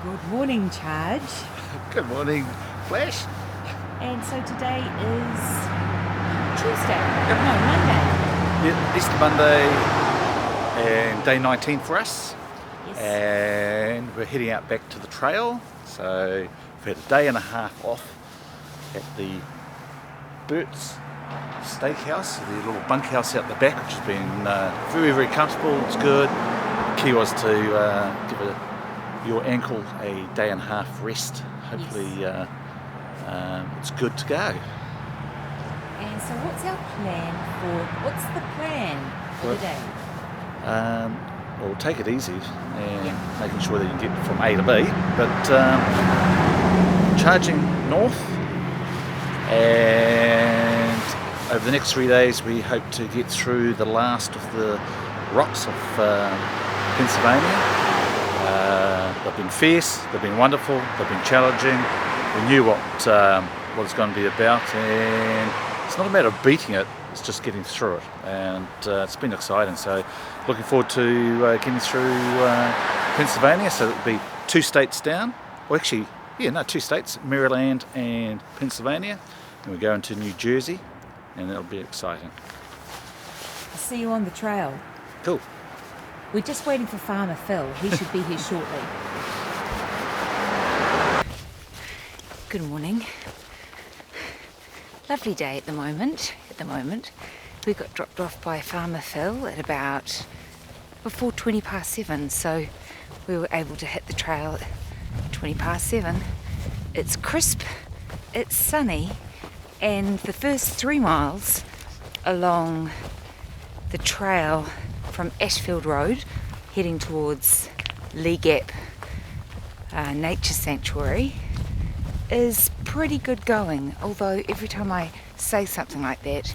Good morning, Charge. Good morning, Flash. And so today is Tuesday. Yep. No, Monday. Yeah, Easter Monday and day 19 for us. Yes. And we're heading out back to the trail. So we've had a day and a half off at the Burt's Steakhouse, the little bunkhouse out the back, which has been very, very comfortable. It's good. The key was to give your ankle a day and a half rest. Hopefully Yes. It's good to go. And so what's the plan for the day? Well, take it easy and making sure that you can get from A to B, but charging north, and over the next 3 days we hope to get through the last of the rocks of Pennsylvania. They've been fierce, they've been wonderful, they've been challenging. We knew what it's going to be about, and it's not a matter of beating it, it's just getting through it, and it's been exciting. So looking forward to getting through Pennsylvania. So it'll be 2 states down, well actually, 2 states, Maryland and Pennsylvania, and we go into New Jersey, and that'll be exciting. I'll see you on the trail. Cool. We're just waiting for Farmer Phil. He should be here shortly. Good morning. Lovely day at the moment. We got dropped off by Farmer Phil at about before 20 past 7, so we were able to hit the trail at 20 past 7. It's crisp, it's sunny, and the first 3 miles along the trail from Ashfield Road heading towards Lee Gap Nature Sanctuary is pretty good going, although every time I say something like that,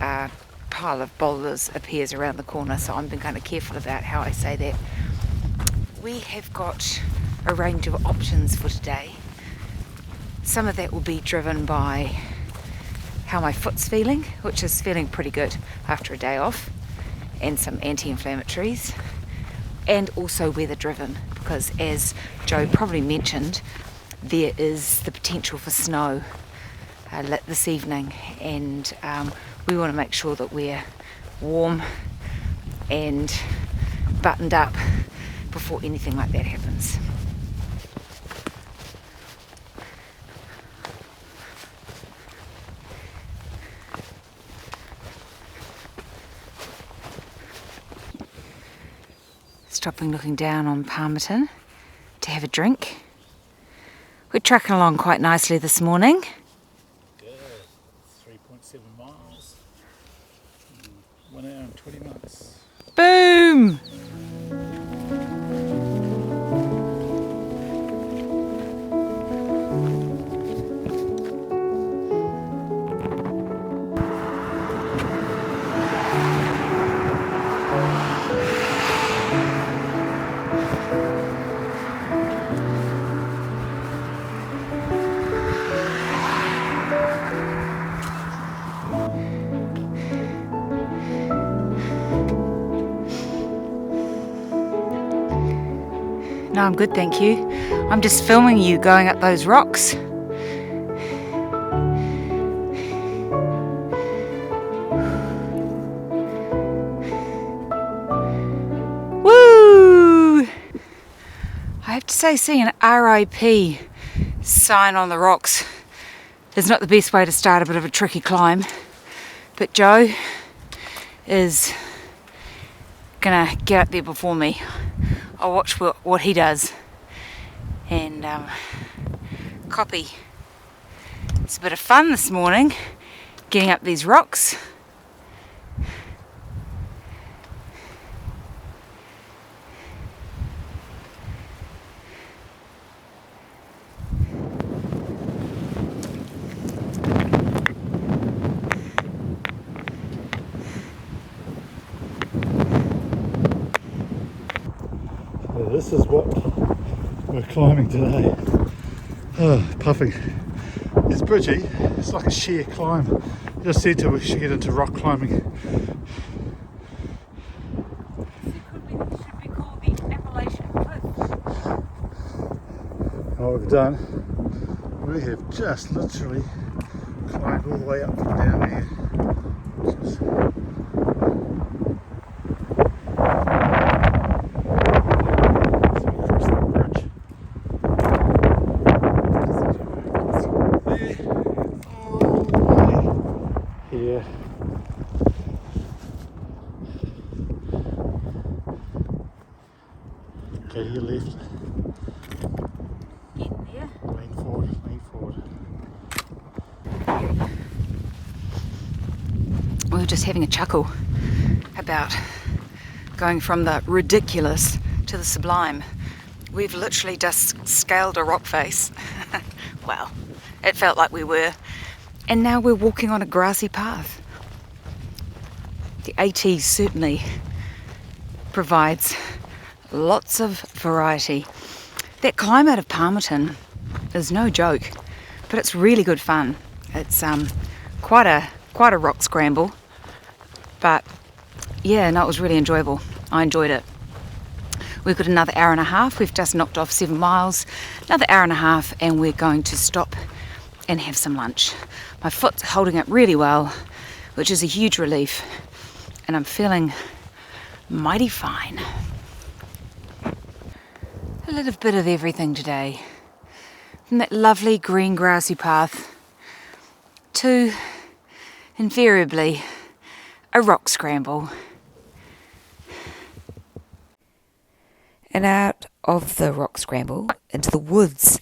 a pile of boulders appears around the corner, so I'm being kind of careful about how I say that. We have got a range of options for today. Some of that will be driven by how my foot's feeling, which is feeling pretty good after a day off, and some anti-inflammatories, and also weather driven, because as Joe probably mentioned, there is the potential for snow this evening, and we want to make sure that we're warm and buttoned up before anything like that happens. Stopping, looking down on Palmerton to have a drink. We're trucking along quite nicely this morning. Good. 3.7 miles. 1 hour and 20 minutes. Boom! No, I'm good, thank you. I'm just filming you going up those rocks. Woo! I have to say, seeing an RIP sign on the rocks is not the best way to start a bit of a tricky climb. But Joe is gonna get up there before me. I'll watch what he does and copy. It's a bit of fun this morning, getting up these rocks. This is what we're climbing today. Oh, puffing. It's Bridget. It's like a sheer climb. Just said to her we should get into rock climbing. It should be called the Appalachian Cliffs. what we've done. We have just literally climbed all the way up from down there, which is across the bridge. There, all the way here. Okay, to your left. Getting there. Lean forward, lean forward. We were just having a chuckle about going from the ridiculous to the sublime. We've literally just scaled a rock face. Well, it felt like we were. And now we're walking on a grassy path. The AT certainly provides lots of variety. That climb out of Palmerton is no joke, but it's really good fun. It's quite a rock scramble, but yeah, no, it was really enjoyable. I enjoyed it. We've got another hour and a half. We've just knocked off 7 miles, another hour and a half, and we're going to stop and have some lunch. My foot's holding up really well, which is a huge relief, and I'm feeling mighty fine. A little bit of everything today. From that lovely green grassy path to, invariably, a rock scramble. And out of the rock scramble into the woods,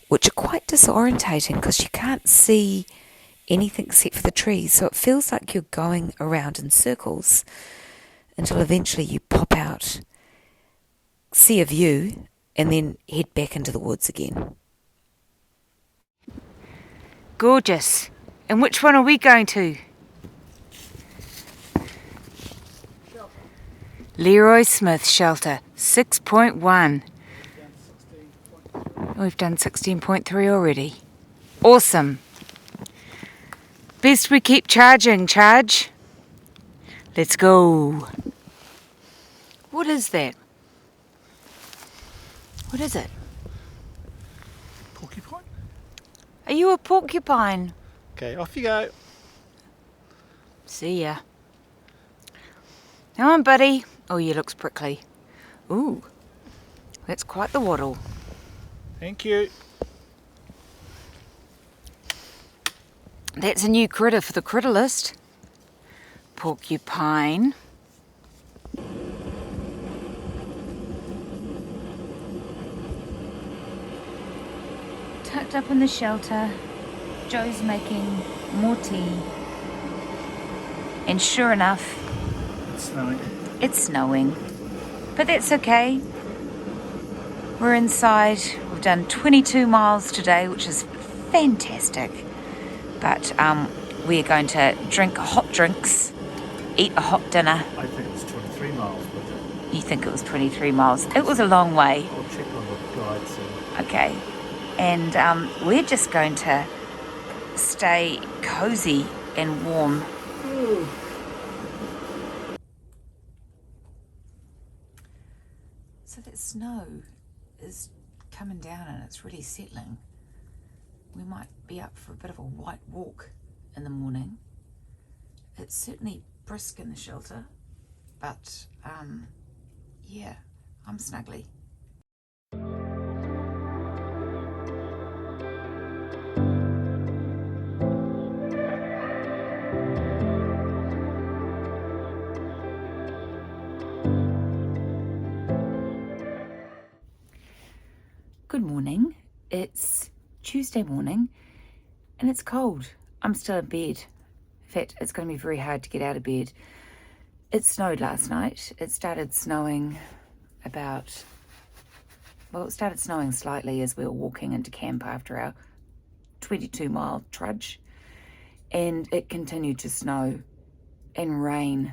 which are quite disorientating because you can't see anything except for the trees. So it feels like you're going around in circles until eventually you pop out, see a view, and then head back into the woods again. Gorgeous. And which one are we going to? Leroy Smith Shelter, 6.1. We've done 16.3 already. Awesome. Best we keep charging, charge. Let's go. What is that? What is it? Porcupine? Are you a porcupine? Okay, off you go. See ya. Come on, buddy. Oh, you looks prickly. Ooh, that's quite the waddle. Thank you. That's a new critter for the critter list. Porcupine. Tucked up in the shelter, Joe's making more tea. And sure enough, It's snowing. it's snowing. But that's okay. We're inside. We've done 22 miles today, which is fantastic. But we're going to drink hot drinks, eat a hot dinner. I think it's 23 miles, but You think it was 23 miles. It was a long way. I'll check on the guide soon. Okay. And we're just going to stay cozy and warm. So that snow is coming down and it's really settling. We might be up for a bit of a white walk in the morning. It's certainly brisk in the shelter, but yeah, I'm snuggly. Good morning. It's Tuesday morning and it's cold. I'm still in bed. In fact, it's going to be very hard to get out of bed. It snowed last night. It started snowing it started snowing slightly as we were walking into camp after our 22-mile trudge. And it continued to snow and rain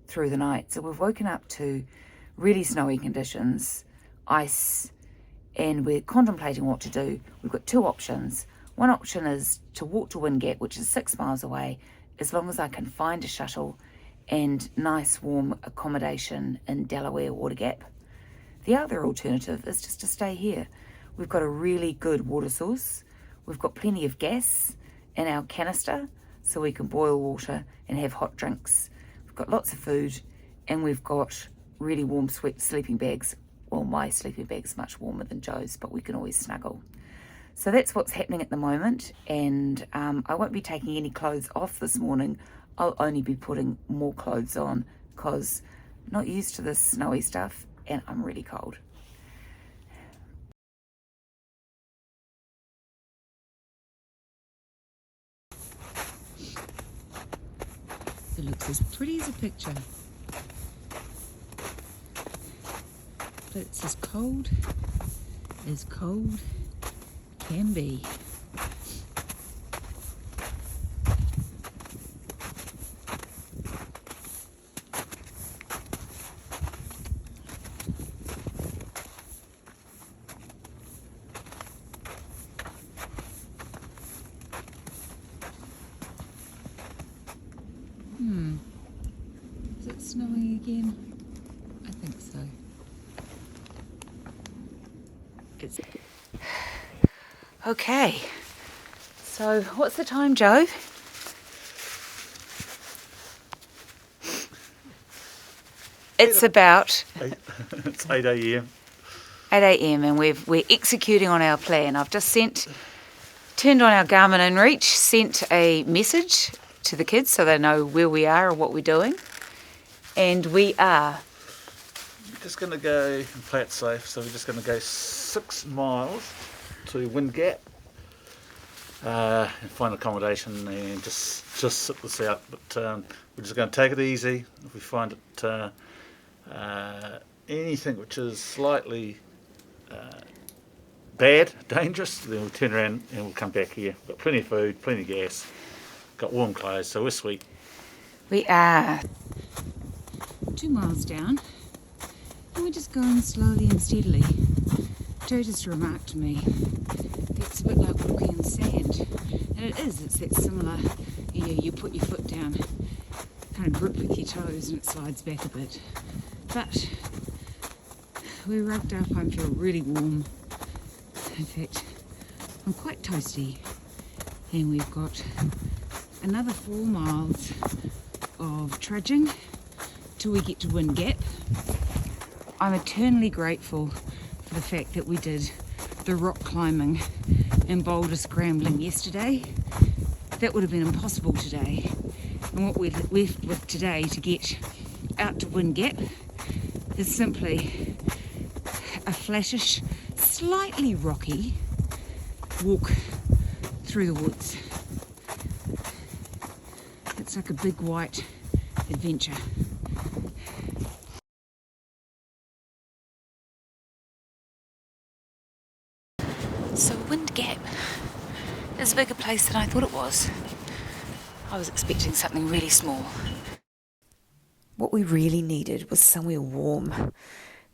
through the night. So we've woken up to really snowy conditions, ice, and we're contemplating what to do. We've got two options. One option is to walk to Wingate, which is 6 miles away, as long as I can find a shuttle and nice warm accommodation in Delaware Water Gap. The other alternative is just to stay here. We've got a really good water source. We've got plenty of gas in our canister so we can boil water and have hot drinks. We've got lots of food, and we've got really warm sleeping bags. Well, my sleeping bag's much warmer than Joe's, but we can always snuggle. So that's what's happening at the moment, and I won't be taking any clothes off this morning. I'll only be putting more clothes on because I'm not used to this snowy stuff and I'm really cold. It looks as pretty as a picture, but it's as cold can be. Is it snowing again? I think so. It's okay. So what's the time, Joe? It's about It's 8 a.m. 8 a.m. and we're executing on our plan. I've just turned on our Garmin InReach, sent a message to the kids so they know where we are and what we're doing. And we are Just going to go and play it safe, so we're just going to go 6 miles to Wind Gap and find accommodation and just sit this out. But we're just going to take it easy. If we find it anything which is slightly bad, dangerous, then we'll turn around and we'll come back here. Got plenty of food, plenty of gas, got warm clothes, so we're sweet. We are 2 miles down, and we're just going slowly and steadily. Joe just remarked to me, it's a bit like walking in sand. And it is, it's that similar, you put your foot down, kind of grip with your toes and it slides back a bit. But we're rugged up, I feel really warm. In fact, I'm quite toasty. And we've got another 4 miles of trudging till we get to Wind Gap. I'm eternally grateful for the fact that we did the rock climbing and boulder scrambling yesterday. That would have been impossible today. And what we're left with today to get out to Wind Gap is simply a flattish, slightly rocky walk through the woods. It's like a big white adventure. So Wind Gap is a bigger place than I thought it was. I was expecting something really small. What we really needed was somewhere warm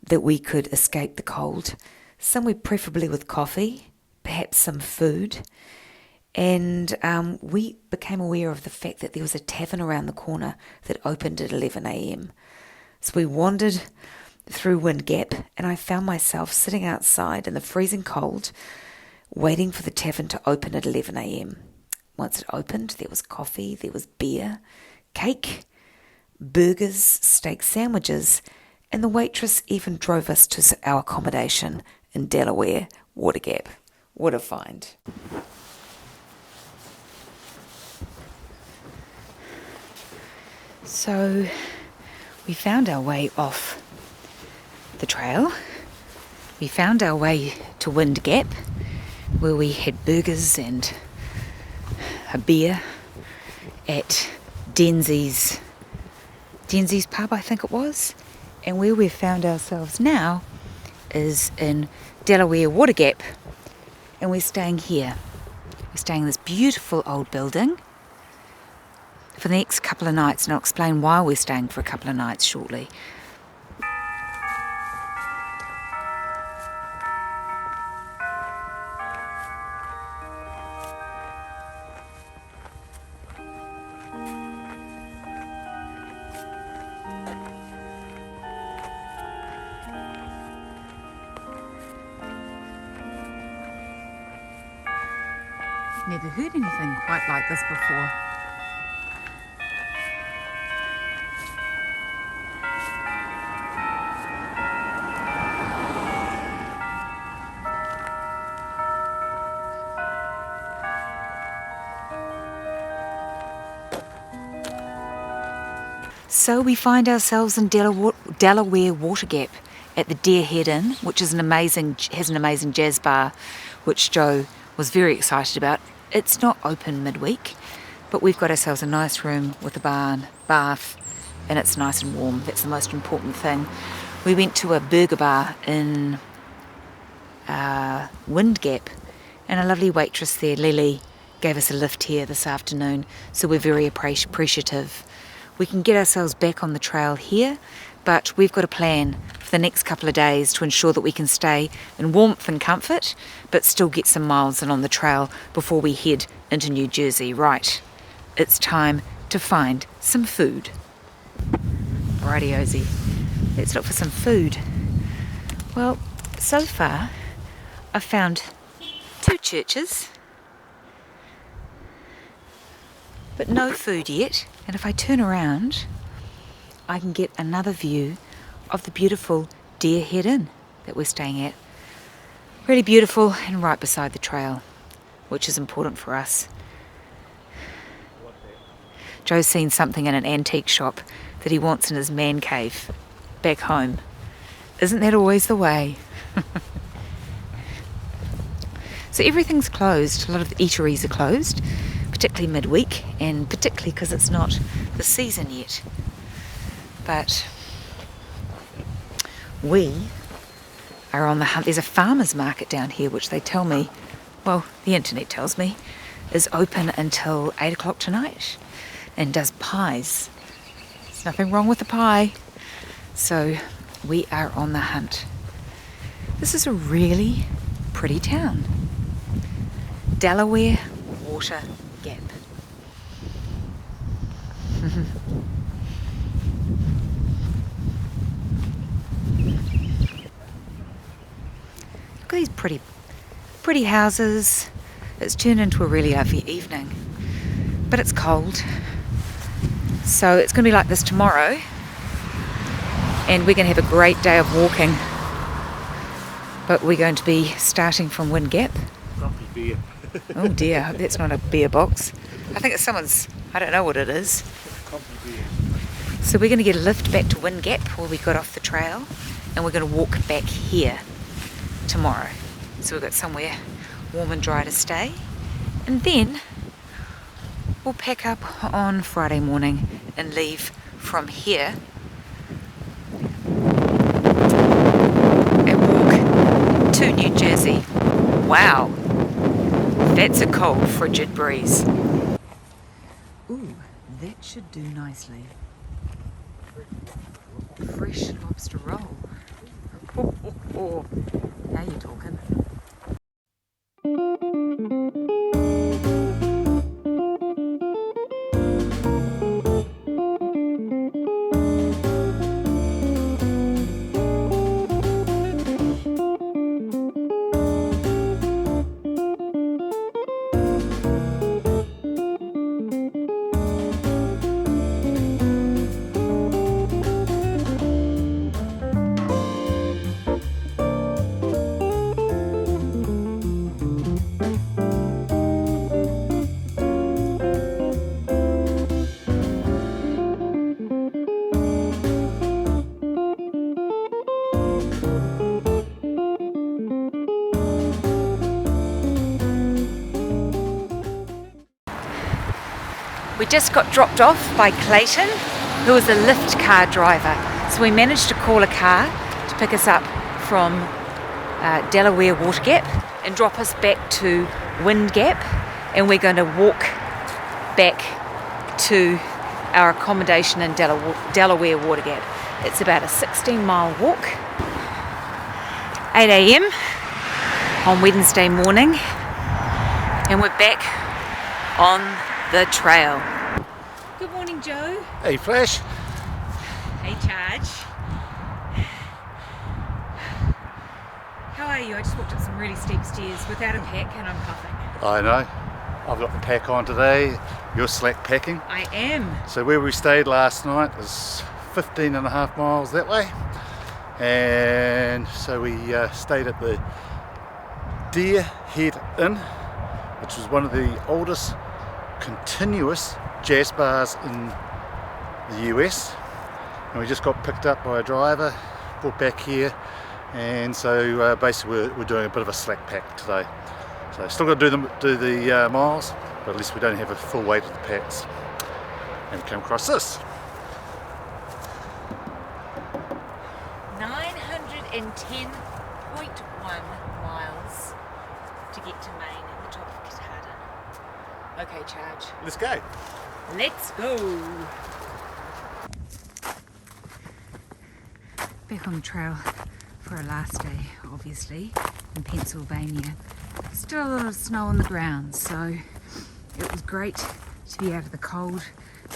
that we could escape the cold, somewhere preferably with coffee, perhaps some food. And we became aware of the fact that there was a tavern around the corner that opened at 11 a.m. So we wandered through Wind Gap, and I found myself sitting outside in the freezing cold, waiting for the tavern to open at 11 a.m. Once it opened, there was coffee, there was beer, cake, burgers, steak sandwiches, and the waitress even drove us to our accommodation in Delaware, Water Gap. What a find. So we found our way off the trail. We found our way to Wind Gap, where we had burgers and a beer at Denzi's pub, I think it was. And where we've found ourselves now is in Delaware Water Gap, and we're staying here. We're staying in this beautiful old building for the next couple of nights, and I'll explain why we're staying for a couple of nights shortly. Never heard anything quite like this before. So we find ourselves in Delaware Water Gap at the Deer Head Inn, which is has an amazing jazz bar, which Joe was very excited about. It's not open midweek, but we've got ourselves a nice room with a bath, and it's nice and warm. That's the most important thing. We went to a burger bar in Wind Gap, and a lovely waitress there, Lily, gave us a lift here this afternoon, so we're very appreciative. We can get ourselves back on the trail here, but we've got a plan for the next couple of days to ensure that we can stay in warmth and comfort, but still get some miles in on the trail before we head into New Jersey. Right, it's time to find some food. Righty-osy, let's look for some food. Well, so far I've found 2 churches, but no food yet. And if I turn around, I can get another view of the beautiful Deer Head Inn that we're staying at. Really beautiful and right beside the trail, which is important for us. Joe's seen something in an antique shop that he wants in his man cave back home. Isn't that always the way? So everything's closed. A lot of the eateries are closed, particularly midweek, and particularly because it's not the season yet. But we are on the hunt. There's a farmer's market down here, which they tell me, well, the internet tells me, is open until 8 o'clock tonight and does pies. There's nothing wrong with the pie. So we are on the hunt. This is a really pretty town. Delaware Water Gap. Look at these pretty houses. It's turned into a really lovely evening, but it's cold. So it's going to be like this tomorrow, and we're going to have a great day of walking. But we're going to be starting from Wind Gap. Beer. Oh dear, I hope that's not a beer box. I think it's someone's, I don't know what it is. So we're going to get a lift back to Wind Gap where we got off the trail, and we're going to walk back here tomorrow. So we've got somewhere warm and dry to stay, and then we'll pack up on Friday morning and leave from here and walk to New Jersey. Wow, that's a cold, frigid breeze. Ooh, that should do nicely. Fresh lobster roll. Now you're talking. We just got dropped off by Clayton, who was a lift car driver. So we managed to call a car to pick us up from Delaware Water Gap and drop us back to Wind Gap, and we're going to walk back to our accommodation in Delaware Water Gap. It's about a 16-mile walk. 8 a.m. on Wednesday morning, and we're back on the trail. Good morning, Joe. Hey, Flash. Hey, Charge. How are you? I just walked up some really steep stairs without a pack and I'm puffing. I know. I've got the pack on today. You're slack packing. I am. So where we stayed last night is 15.5 miles that way. And so we stayed at the Deer Head Inn, which is one of the oldest continuous jazz bars in the US. And we just got picked up by a driver, brought back here, and so basically we're doing a bit of a slack pack today. So still got to do the miles, but at least we don't have a full weight of the packs. And we came across this. 910.1 miles to get to Maine at the top of Katahdin. Okay, charge. Let's go. Let's go. Back on the trail for our last day, obviously, in Pennsylvania. Still a lot of snow on the ground, so it was great to be out of the cold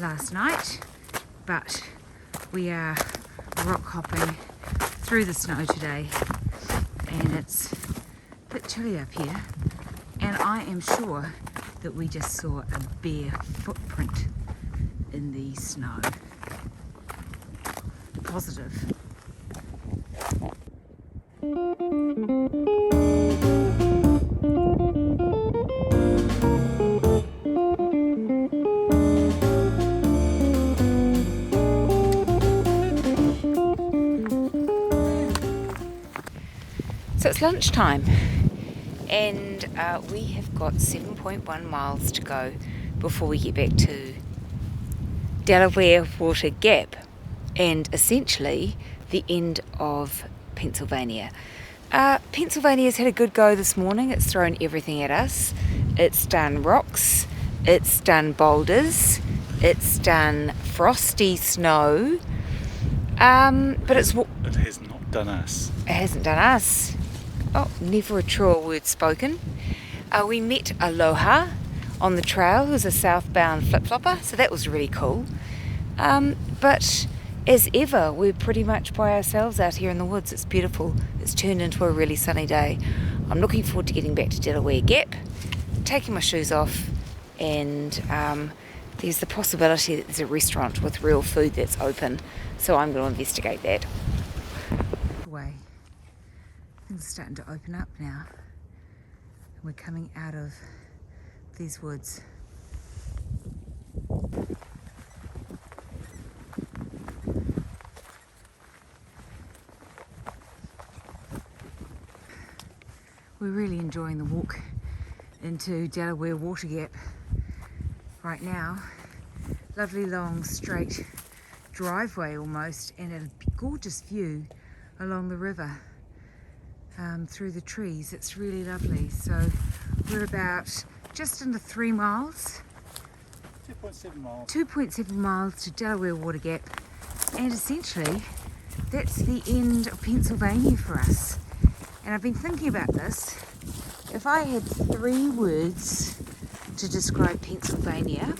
last night, but we are rock hopping through the snow today, and it's a bit chilly up here, and I am sure that we just saw a bare footprint in the snow. Positive. So it's lunchtime, and we have got 7.1 miles to go before we get back to Delaware Water Gap, and essentially the end of Pennsylvania. Pennsylvania's had a good go this morning. It's thrown everything at us. It's done rocks, it's done boulders, it's done frosty snow, but it has not done us. It hasn't done us. Oh, never a truer word spoken. We met Aloha on the trail, who was a southbound FlipFlopper, so that was really cool. But as ever, we're pretty much by ourselves out here in the woods. It's beautiful. It's turned into a really sunny day. I'm looking forward to getting back to Delaware Gap, taking my shoes off, and there's the possibility that there's a restaurant with real food that's open, so I'm going to investigate that. Way. Things are starting to open up now. We're coming out of these woods. We're really enjoying the walk into Delaware Water Gap right now. Lovely long straight driveway almost, and a gorgeous view along the river through the trees. It's really lovely. So we're about just under 3 miles. 2.7 miles. 2.7 miles to Delaware Water Gap, and essentially that's the end of Pennsylvania for us. And I've been thinking about this. If I had 3 words to describe Pennsylvania,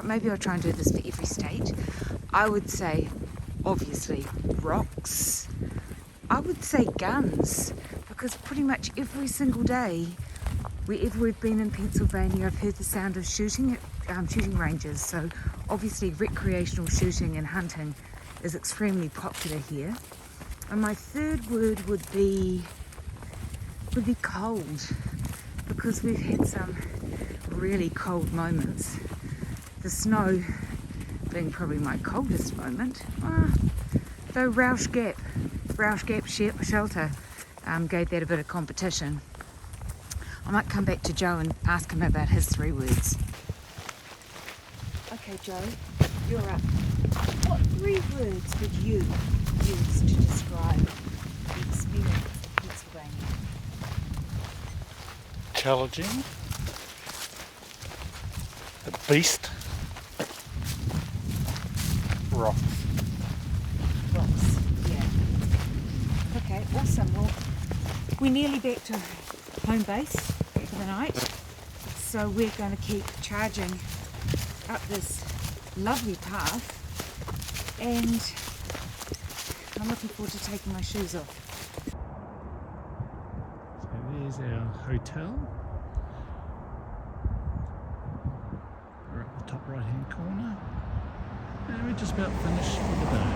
maybe I'll try and do this for every state, I would say obviously rocks. I would say guns, because pretty much every single day wherever we've been in Pennsylvania, I've heard the sound of shooting at shooting ranges. So obviously recreational shooting and hunting is extremely popular here. And my third word would be cold, because we've had some really cold moments. The snow being probably my coldest moment. Though Rausch Gap Shelter gave that a bit of competition. I might come back to Joe and ask him about his 3 words. Okay, Joe, you're up. What 3 words would you use to describe the experience of Pennsylvania? Challenging. A beast. Rocks. Rocks, yeah. Okay, awesome. Well, we're nearly back to home base for the night, so we're going to keep charging up this lovely path, and I'm looking forward to taking my shoes off. So there's our hotel. right hand corner. And we're just about finished for the day.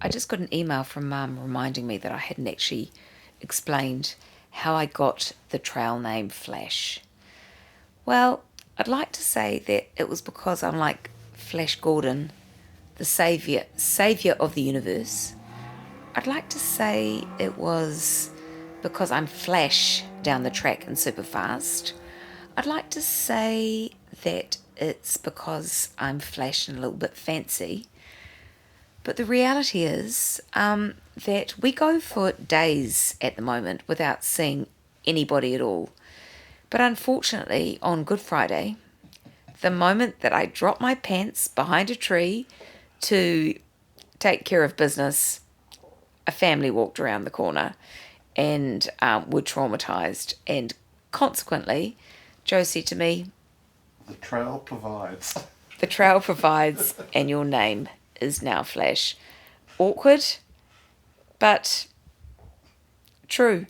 I just got an email from Mum reminding me that I hadn't actually explained how I got the trail name Flash. Well, I'd like to say that it was because I'm like Flash Gordon, the saviour of the universe. I'd like to say it was because I'm flash down the track and super fast. I'd like to say that it's because I'm flash and a little bit fancy. But the reality is that we go for days at the moment without seeing anybody at all. But unfortunately, on Good Friday, the moment that I dropped my pants behind a tree to take care of business, a family walked around the corner and were traumatised. And consequently, Joe said to me, The trail provides. the trail provides and your name is now Flash. Awkward, but true.